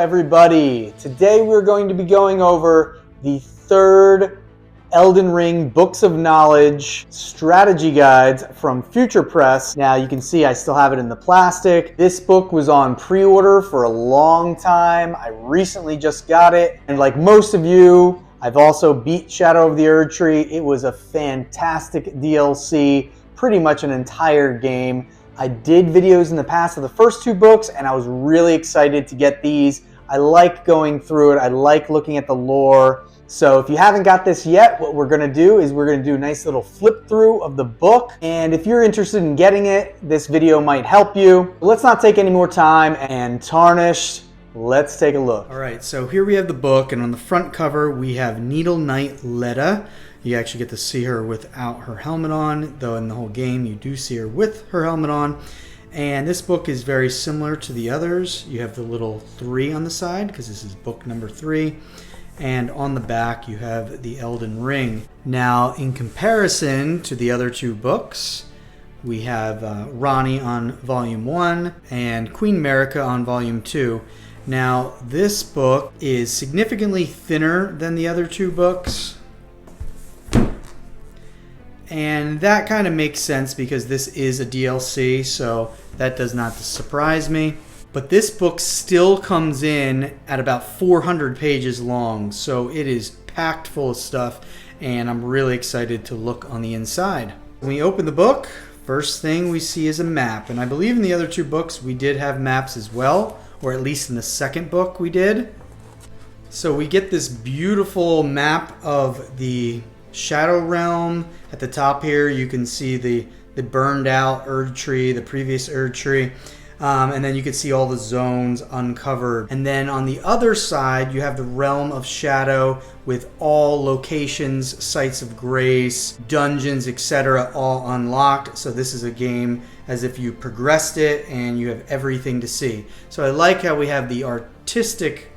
everybody. Today we're going to be going over the third Elden Ring Books of Knowledge strategy guides from Future Press. Now you can see I still have it in the plastic. This book was on pre-order for a long time. I recently just got it, and like most of you, I've also beat Shadow of the Erdtree. It was a fantastic DLC, pretty much an entire game. I did videos in the past of the first two books, and I was really excited to get these. I like going through it. I like looking at the lore. So if you haven't got this yet, what we're going to do is we're going to do a nice little flip through of the book. And if you're interested in getting it, this video might help you. Let's not take any more time and tarnish. Let's take a look. All right, so here we have the book, and on the front cover we have Needle Knight Letta. You actually get to see her without her helmet on, though in the whole game you do see her with her helmet on. And this book is very similar to the others. You have the little 3 on the side because this is book number 3. And on the back you have the Elden Ring. Now, in comparison to the other two books, we have Ronnie on Volume 1 and Queen Marika on Volume 2. Now, this book is significantly thinner than the other two books. And that kind of makes sense because this is a DLC, so that does not surprise me. But this book still comes in at about 400 pages long, so it is packed full of stuff, and I'm really excited to look on the inside. When we open the book, first thing we see is a map, and I believe in the other two books we did have maps as well, or at least in the second book we did. So we get this beautiful map of the Shadow Realm. At the top here you can see the burned out Erdtree, the previous Erdtree. And then you can see all the zones uncovered. And then on the other side, you have the Realm of Shadow with all locations, sites of grace, dungeons, etc. all unlocked. So this is a game as if you progressed it and you have everything to see. So I like how we have the artistic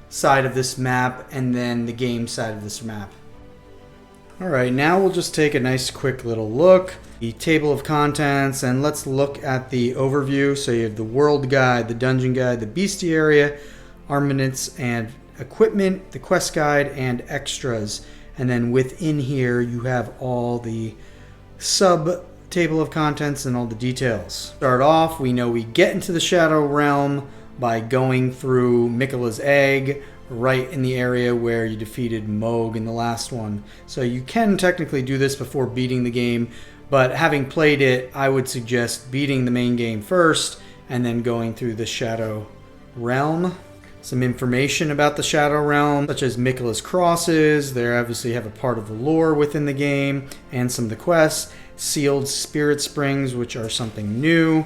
side of this map and then the game side of this map. Alright, now we'll just take a nice quick little look. The table of contents, and let's look at the overview. So you have the world guide, the dungeon guide, the bestiary, armaments and equipment, the quest guide, and extras. And then within here you have all the sub table of contents and all the details. Start off, we know we get into the Shadow Realm by going through Miquella's Egg, right in the area where you defeated Moog in the last one. So you can technically do this before beating the game, but having played it, I would suggest beating the main game first and then going through the Shadow Realm. Some information about the Shadow Realm, such as Miquella's crosses. They obviously have a part of the lore within the game, and some of the quests. Sealed Spirit Springs, which are something new.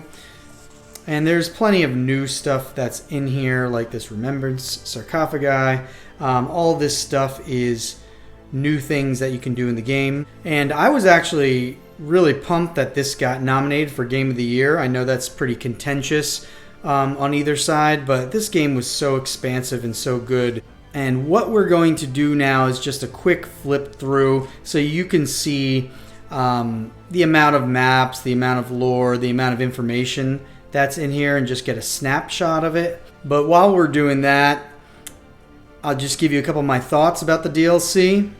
And there's plenty of new stuff that's in here, like this Remembrance Sarcophagi. All this stuff is new things that you can do in the game. And I was actually really pumped that this got nominated for Game of the Year. I know that's pretty contentious on either side, but this game was so expansive and so good. And what we're going to do now is just a quick flip through so you can see the amount of maps, the amount of lore, the amount of information that's in here, and just get a snapshot of it. But while we're doing that, I'll just give you a couple of my thoughts about the DLC.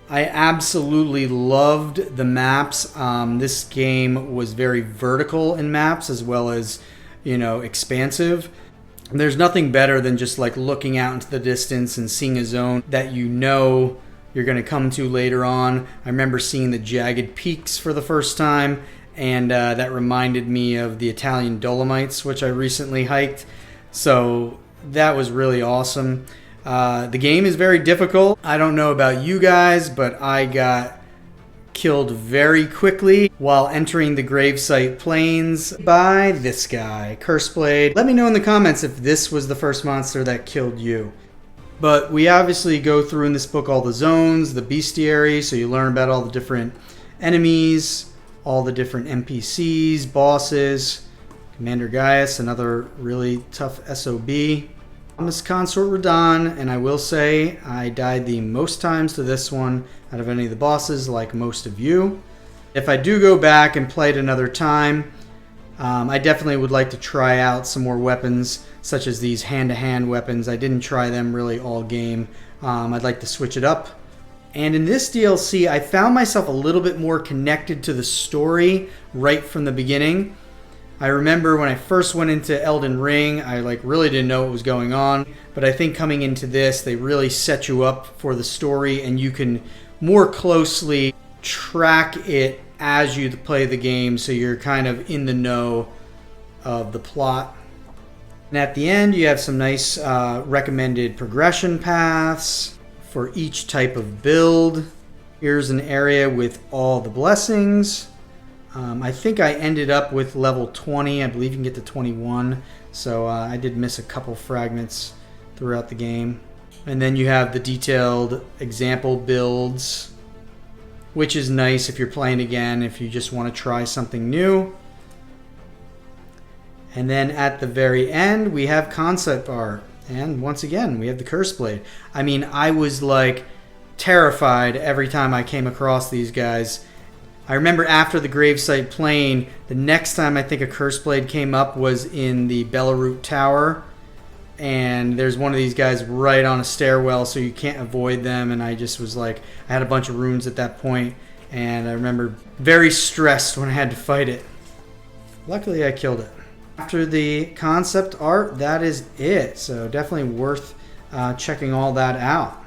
I absolutely loved the maps. This game was very vertical in maps as well as, expansive. And there's nothing better than just like looking out into the distance and seeing a zone that you're going to come to later on. I remember seeing the jagged peaks for the first time, and that reminded me of the Italian Dolomites, which I recently hiked. So that was really awesome. The game is very difficult. I don't know about you guys, but I got killed very quickly while entering the gravesite plains by this guy, Curseblade. Let me know in the comments if this was the first monster that killed you. But we obviously go through in this book all the zones, the bestiary, so you learn about all the different enemies, all the different NPCs, bosses, Commander Gaius, another really tough SOB. I'm Miss Consort Radahn, and I will say I died the most times to this one out of any of the bosses, like most of you. If I do go back and play it another time, I definitely would like to try out some more weapons, such as these hand-to-hand weapons. I didn't try them really all game. I'd like to switch it up. And in this DLC, I found myself a little bit more connected to the story right from the beginning. I remember when I first went into Elden Ring, I really didn't know what was going on. But I think coming into this, they really set you up for the story, and you can more closely track it as you play the game, so you're kind of in the know of the plot. And at the end, you have some nice recommended progression paths for each type of build. Here's an area with all the blessings. I think I ended up with level 20. I believe you can get to 21. So I did miss a couple fragments throughout the game. And then you have the detailed example builds, which is nice if you're playing again, if you just want to try something new. And then at the very end, we have concept art. And once again, we have the curse blade. I mean, I was terrified every time I came across these guys. I remember after the gravesite plane, the next time I think a curse blade came up was in the Belarus Tower. And there's one of these guys right on a stairwell, so you can't avoid them. And I just was I had a bunch of runes at that point, and I remember very stressed when I had to fight it. Luckily, I killed it. After the concept art, that is it. So definitely worth checking all that out.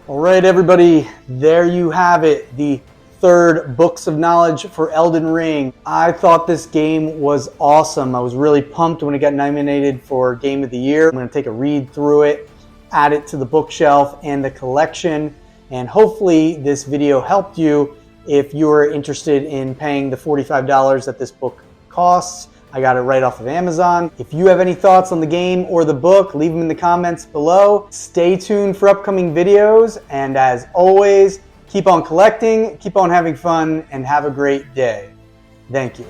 All right, everybody, there you have it. The third Books of Knowledge for Elden Ring. I thought this game was awesome. I was really pumped when it got nominated for Game of the Year. I'm going to take a read through it, add it to the bookshelf and the collection, and hopefully this video helped you if you're interested in paying the $45 that this book costs. I got it right off of Amazon. If you have any thoughts on the game or the book, leave them in the comments below. Stay tuned for upcoming videos, and as always, keep on collecting, keep on having fun, and have a great day. Thank you.